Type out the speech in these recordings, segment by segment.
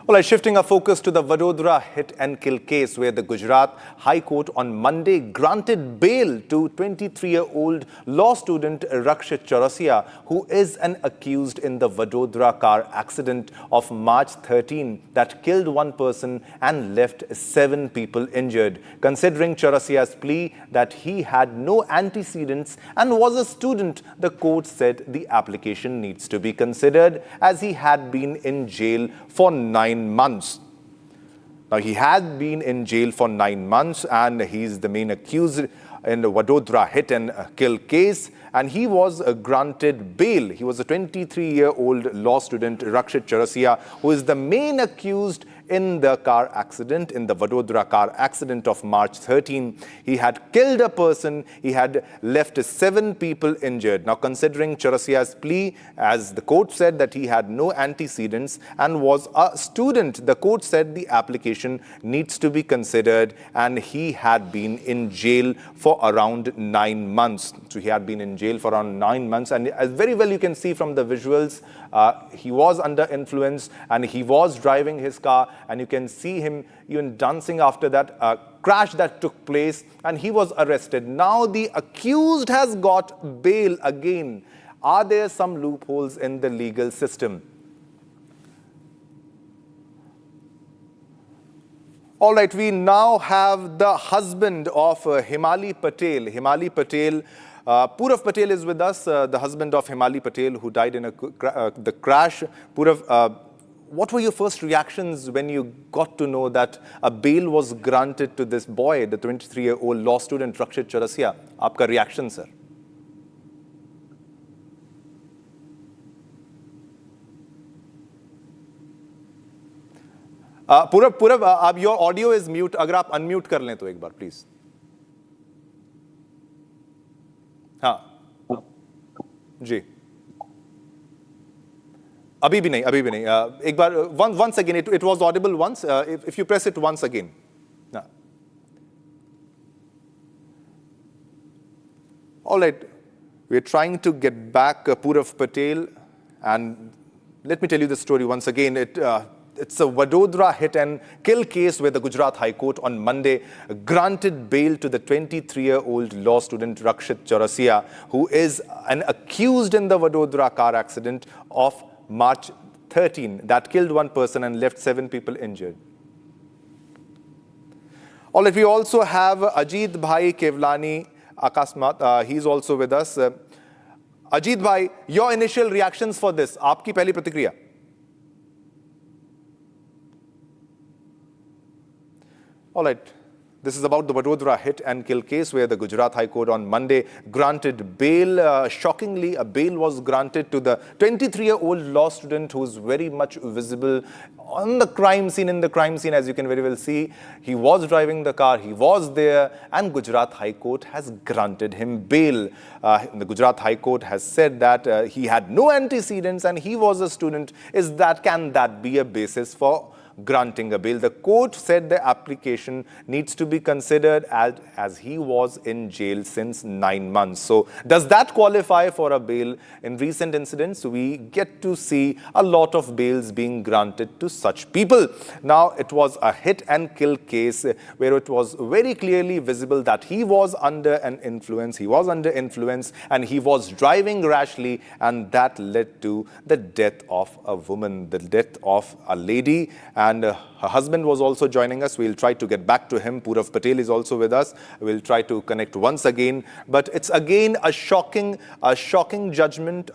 Well, shifting our focus to the Vadodara hit and kill case where the Gujarat High Court on Monday granted bail to 23-year-old law student Rakshit Chaurasia, who is an accused in the Vadodara car accident of March 13 that killed one person and left 7 people injured. Considering Chaurasia's plea that he had no antecedents and was a student, the court said the application needs to be considered as he had been in jail for 9 months. Now, he had been in jail for 9 months and he's the main accused in the Vadodara hit and kill case, and he was granted bail. He was a 23-year-old law student, Rakshit Chaurasia, who is the main accused in the car accident, in the Vadodara car accident of March 13. He had killed a person, he had left 7 people injured. Now, considering Chaurasia's plea, as the court said that he had no antecedents and was a student, the court said the application needs to be considered, and he had been in jail for around 9 months. So he had been in jail for around 9 months, and as very well you can see from the visuals, he was under influence and he was driving his car, and you can see him even dancing after that crash that took place, and he was arrested. Now the accused has got bail again. Are there some loopholes in the legal system? All right, we now have the husband of Himali Patel. Himali Patel, Purav Patel is with us, the husband of Himali Patel who died in the crash. Purav, what were your first reactions when you got to know that a bail was granted to this boy, the 23-year-old law student Rakshit Chaurasia? Aapka reaction, sir? Purav, your audio is mute. अगर आप unmute कर लें तो एक बार, please. हाँ, जी. अभी भी नहीं. एक बार, once again, it was audible once. If you press it once again. हाँ. All right, we're trying to get back Purav Patel, and let me tell you the story once again. It's a Vadodara hit and kill case where the Gujarat High Court on Monday granted bail to the 23-year-old law student Rakshit Chaurasia, who is an accused in the Vadodara car accident of March 13 that killed one person and left 7 people injured. All right, we also have Ajit Bhai Kevlani Akasmat. He's also with us. Ajit Bhai, your initial reactions for this. Aapki pehli pratikriya. All right, this is about the Vadodara hit and kill case where the Gujarat High Court on Monday granted bail. Shockingly, a bail was granted to the 23-year-old law student who is very much visible on the crime scene, as you can very well see. He was driving the car, he was there, and Gujarat High Court has granted him bail. The Gujarat High Court has said that he had no antecedents and he was a student. Can that be a basis for granting a bail? The court said the application needs to be considered as he was in jail since 9 months. So does that qualify for a bail? In recent incidents, we get to see a lot of bails being granted to such people. Now, it was a hit and kill case where it was very clearly visible that he was under an influence. He was under influence and he was driving rashly, and that led to the death of a woman, the death of a lady. And her husband was also joining us. We'll try to get back to him. Purav Patel is also with us. We'll try to connect once again. But it's again a shocking judgment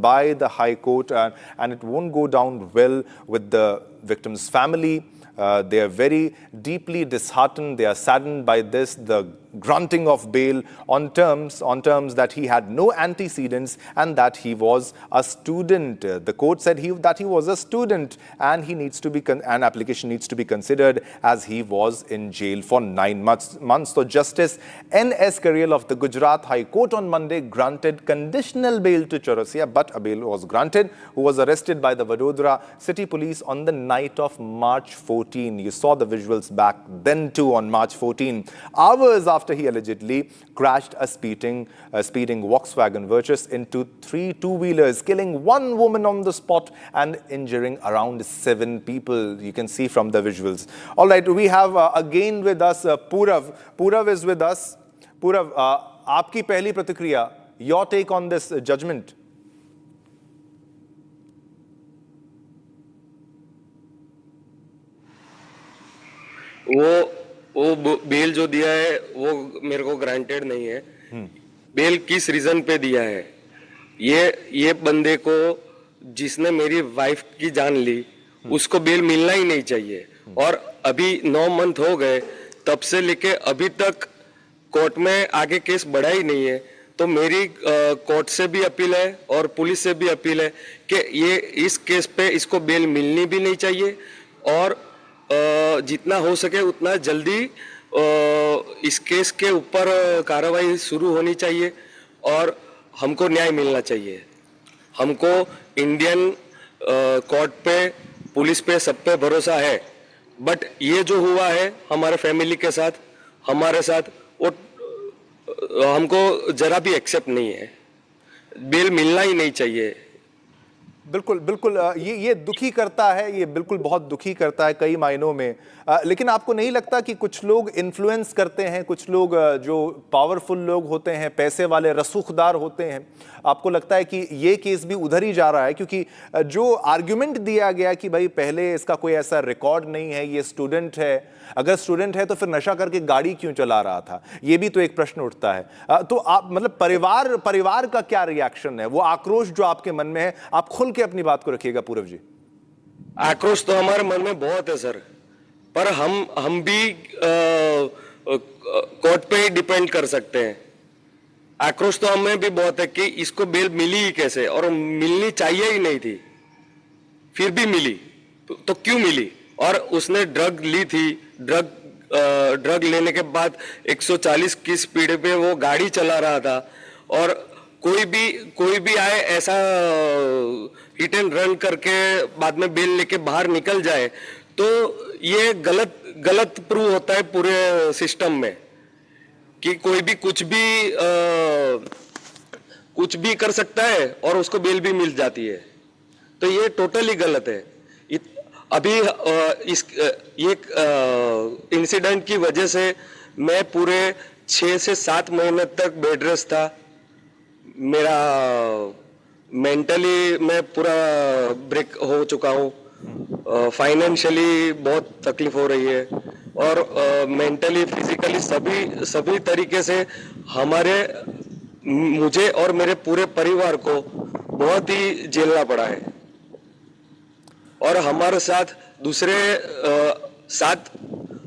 by the High Court, and it won't go down well with the victim's family. They are very deeply disheartened. They are saddened by this, the granting of bail on terms that he had no antecedents and that he was a student. The court said that he was a student, and he needs to be an application needs to be considered as he was in jail for 9 months. So Justice N.S. Kareel of the Gujarat High Court on Monday granted conditional bail to Chaurasia, but a bail was granted, who was arrested by the Vadodara City Police on the night of March 14. 14. You saw the visuals back then too on March 14, hours after he allegedly crashed a speeding Volkswagen Virtus into 3 two-wheelers, killing one woman on the spot and injuring around 7 people. You can see from the visuals. All right, we have again with us Purav. Purav is with us. Purav, आपकी पहली प्रतिक्रिया, your take on this judgment. वो bell जो दिया है वो मेरे को ग्रांटेड नहीं है। बेल किस रीजन पे दिया है? ये बंदे को जिसने मेरी वाइफ की जान ली उसको बेल मिलना ही नहीं चाहिए। और अभी 9 मंथ हो गए, तब से लेके अभी तक कोर्ट में आगे केस बढ़ा ही नहीं है। तो मेरी कोर्ट से भी अपील है और पुलिस से भी अपील है कि ये इस केस पे इसको बेल मिलनी भी नहीं चाहिए और जितना हो सके उतना जल्दी इस केस के ऊपर कार्रवाई शुरू होनी चाहिए और हमको न्याय मिलना चाहिए। हमको इंडियन कोर्ट पे, पुलिस पे, सब पे भरोसा है, बट ये जो हुआ है हमारे फैमिली के साथ, हमारे साथ, वो हमको जरा भी एक्सेप्ट नहीं है। बेल मिलना ही नहीं चाहिए। बिल्कुल बिल्कुल, ये दुखी करता है, ये बिल्कुल बहुत दुखी करता है कई मायनों में। लेकिन आपको नहीं लगता कि कुछ लोग इन्फ्लुएंस करते हैं, कुछ लोग जो पावरफुल लोग होते हैं, पैसे वाले रसूखदार होते हैं, आपको लगता है कि ये केस भी उधर ही जा रहा है? क्योंकि जो आर्ग्यूमेंट दिया गया कि भाई पहले इसका कोई ऐसा रिकॉर्ड नहीं है, ये स्टूडेंट है, अगर स्टूडेंट है तो फिर नशा करके गाड़ी क्यों चला रहा था, ये भी तो एक प्रश्न उठता है। तो आप मतलब परिवार का क्या रिएक्शन है, वो आक्रोश जो आपके मन में है? आप खुल के अपनी बात को रखिएगा पूरव जी। आक्रोश तो हमारे मन में बहुत है सर, पर हम भी कोर्ट पे ही डिपेंड कर सकते हैं। आक्रोश तो हमें भी बहुत है कि इसको बेल मिली ही कैसे, और मिलनी चाहिए ही नहीं थी, फिर भी मिली तो क्यों मिली? और उसने ड्रग ली थी, ड्रग लेने के बाद 140 की स्पीड पे वो गाड़ी चला रहा था, और कोई भी आए ऐसा हिट एंड रन करके बाद में बेल लेके बाहर निकल जाए तो ये गलत प्रूव होता है पूरे सिस्टम में कि कोई भी कुछ भी कर सकता है और उसको बेल भी मिल जाती है। तो ये टोटली गलत है। अभी ये इंसिडेंट की वजह से मैं पूरे 6 से 7 महीने तक बेड रेस्ट था। मेरा मेंटली मैं पूरा ब्रेक हो चुका हूँ, फाइनेंशियली बहुत तकलीफ हो रही है, और मेंटली, फिजिकली सभी तरीके से मुझे और मेरे पूरे परिवार को बहुत ही झेलना पड़ा है। और हमारे साथ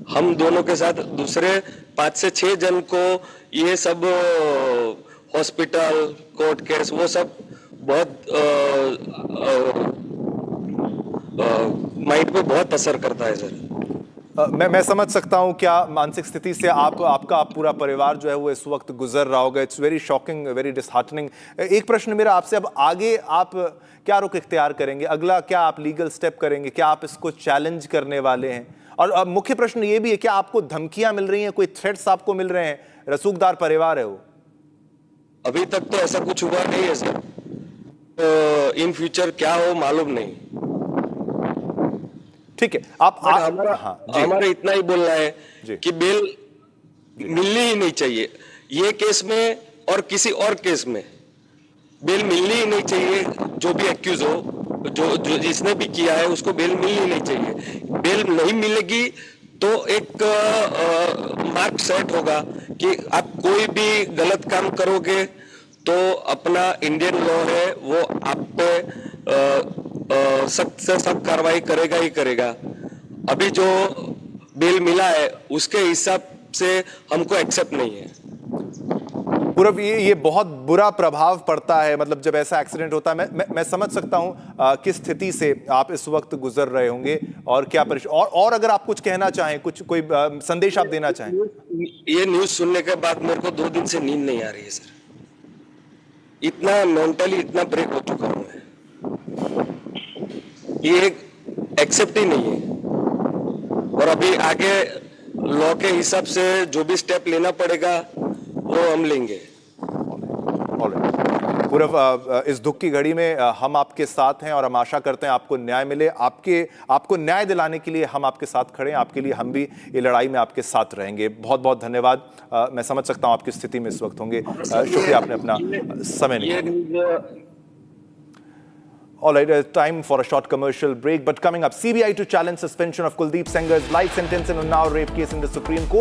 हम दोनों के साथ दूसरे 5 से 6 जन को ये सब हॉस्पिटल, कोर्ट केस, वो सब बहुत माइंड पे बहुत असर करता है सर। मैं समझ सकता हूं क्या मानसिक स्थिति से आपका पूरा परिवार जो है वो इस वक्त गुजर रहा होगा। It's very shocking, very disheartening. एक प्रश्न मेरा आपसे, अब आगे आप क्या रुख इख्तियार करेंगे? अगला क्या आप लीगल स्टेप करेंगे? क्या आप इसको चैलेंज करने वाले हैं? और अब मुख्य प्रश्न ये भी है, क्या आपको धमकियां मिल रही हैं, कोई थ्रेट्स आपको मिल रहे हैं? रसूखदार परिवार है वो। अभी तक तो ऐसा कुछ हुआ नहीं है सर, इन फ्यूचर क्या हो मालूम नहीं। ठीक है, हमारा इतना ही बोलना है कि बेल मिलनी ही नहीं चाहिए। ये केस में और किसी और केस में बेल मिलनी ही नहीं चाहिए। जो भी एक्यूज हो, जो जिसने भी किया है, उसको बेल मिलनी नहीं चाहिए। बेल नहीं मिलेगी तो एक मार्क सेट होगा कि आप कोई भी गलत काम करोगे तो अपना इंडियन लॉ है वो आप पे सख्त से सख्त कार्रवाई करेगा ही करेगा। अभी जो बेल मिला है उसके हिसाब से हमको एक्सेप्ट नहीं है। पूरव, ये बहुत बुरा प्रभाव पड़ता है, मतलब जब ऐसा एक्सीडेंट होता है। मैं समझ सकता हूं किस स्थिति से आप इस वक्त गुजर रहे होंगे और क्या और अगर आप कुछ कहना चाहें, कोई संदेश आप देना चाहें। ये न्यूज सुनने के बाद मेरे को 2 दिन से नींद नहीं आ रही है सर। इतना मेंटली इतना ब्रेक हो चुका हूं मैं, ये एक्सेप्ट ही नहीं है। और अभी आगे लॉ के हिसाब से जो भी स्टेप लेना पड़ेगा वो हम लेंगे। Alright. पूरव, इस दुख की घड़ी में हम आपके साथ हैं और हम आशा करते हैं आपको न्याय मिले। आपको न्याय दिलाने के लिए हम आपके साथ खड़े हैं। आपके लिए हम भी ये लड़ाई में आपके साथ रहेंगे। बहुत बहुत धन्यवाद। मैं समझ सकता हूं आपकी स्थिति में इस वक्त होंगे। शुक्रिया, आपने अपना समय निकाला। All right, time for a short commercial break. But coming up, CBI to challenge suspension of Kuldeep Sengar's life sentence in Unnao rape case in the Supreme Court.